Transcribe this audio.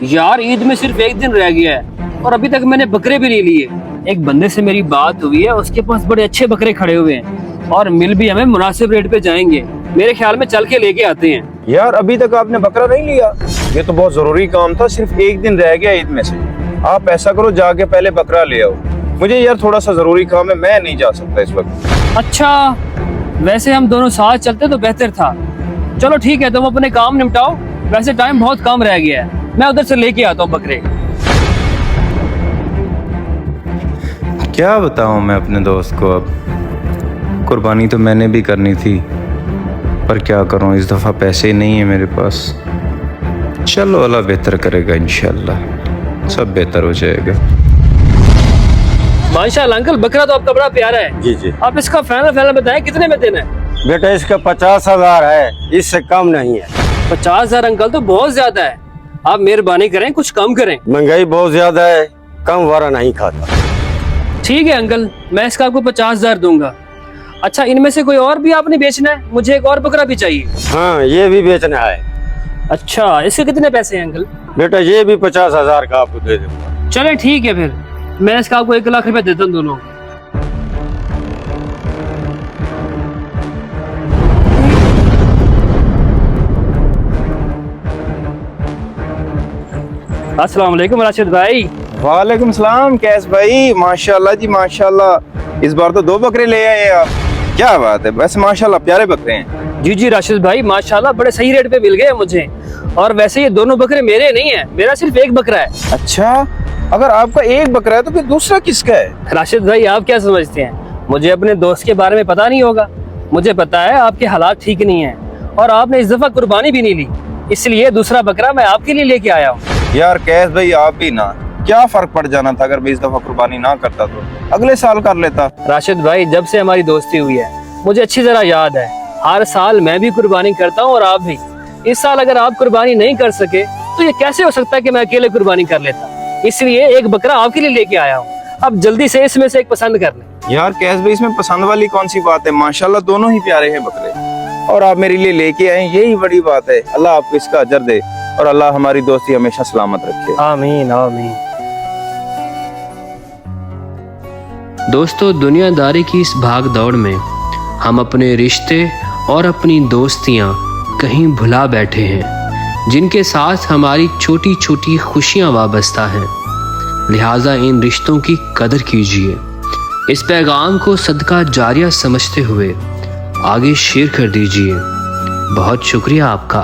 यार ईद में सिर्फ एक दिन रह गया है और अभी तक मैंने बकरे भी नहीं लिए। एक बंदे से मेरी बात हुई है, उसके पास बड़े अच्छे बकरे खड़े हुए हैं और मिल भी हमें मुनासिब रेट पे जाएंगे। मेरे ख्याल में चल के लेके आते हैं। यार अभी तक आपने बकरा नहीं लिया? ये तो बहुत जरूरी काम था, सिर्फ एक दिन रह गया ईद में से। आप ऐसा करो, जाके पहले बकरा ले आओ। मुझे यार थोड़ा सा जरूरी काम है, मैं नहीं जा सकता इस वक्त। अच्छा, वैसे हम दोनों साथ चलते तो बेहतर था। चलो ठीक है, तुम अपने काम निपटाओ। वैसे टाइम बहुत कम रह गया है, मैं उधर से लेके आता हूँ बकरे। क्या बताऊं मैं अपने दोस्त को। अब कुर्बानी तो मैंने भी करनी थी, पर क्या करूं, इस दफ़ा पैसे नहीं है मेरे पास। चलो अल्लाह बेहतर करेगा, इंशाल्लाह सब बेहतर हो जाएगा। माशाल्लाह अंकल, बकरा तो आपका बड़ा प्यारा है। जी जी आप इसका फाइनल बताएं, कितने में देना है? बेटा, इसका 50,000 है, इससे कम नहीं है। 50,000 अंकल तो बहुत ज्यादा है। आप मेहरबानी करें, कुछ कम करें। महंगाई बहुत ज्यादा है, कम वारा नहीं खाता। ठीक है अंकल, मैं इसका आपको 50,000 दूंगा। अच्छा, इनमें से कोई और भी आपने बेचना है? मुझे एक और बकरा भी चाहिए। हाँ, ये भी बेचना है। अच्छा, इसके कितने पैसे हैं अंकल? बेटा, ये भी 50,000 का आपको दे दूंगा। चले ठीक है, फिर मैं इसका आपको 1 लाख रुपए देता हूँ दोनों। अस्सलाम वालेकुम राशिद भाई। वालेकुम सलाम कैस भाई, माशाल्लाह जी माशाल्लाह। इस बार तो 2 बकरे ले आए आप, क्या बात है। वैसे माशाल्लाह प्यारे बकरे हैं। जी राशिद भाई, माशाल्लाह बड़े सही रेट पे मिल गए मुझे। और वैसे ये दोनों बकरे मेरे नहीं है, मेरा सिर्फ एक बकरा है। अच्छा, अगर आपका एक बकरा है तो फिर दूसरा किसका है? राशिद भाई, आप क्या समझते हैं मुझे अपने दोस्त के बारे में पता नहीं होगा? मुझे पता है आपके हालात ठीक नहीं है और आपने इस दफा कुर्बानी भी नहीं ली, इसलिए दूसरा बकरा मैं आपके लिए लेके आया हूँ। यार कैस भाई, आप भी ना, क्या फर्क पड़ जाना था अगर मैं इस दफा कुर्बानी ना करता तो अगले साल कर लेता। राशिद भाई, जब से हमारी दोस्ती हुई है मुझे अच्छी तरह याद है, हर साल मैं भी कुर्बानी करता हूँ और आप भी। इस साल अगर आप कुर्बानी नहीं कर सके तो ये कैसे हो सकता है कि मैं अकेले कुर्बानी कर लेता? इसलिए एक बकरा आपके लिए लेके आया हूँ। अब जल्दी से इसमें से एक पसंद कर लें। यार कैस भाई, इसमें पसंद वाली कौन सी बात है? माशाल्लाह दोनों ही प्यारे हैं बकरे और आप मेरे लिए लेके आए, यही बड़ी बात है। अल्लाह आपको इसका अजर दे और अल्लाह हमारी दोस्ती हमेशा सलामत रखे। आमीन आमीन। दोस्तों, दुनियादारी की इस भाग दौड़ में हम अपने रिश्ते और अपनी दोस्तियां कहीं भुला बैठे हैं, जिनके साथ हमारी छोटी छोटी खुशियां वाबस्ता हैं। लिहाजा इन रिश्तों की कदर कीजिए। इस पैगाम को सदका जारिया समझते हुए आगे शेयर कर दीजिए। बहुत शुक्रिया आपका।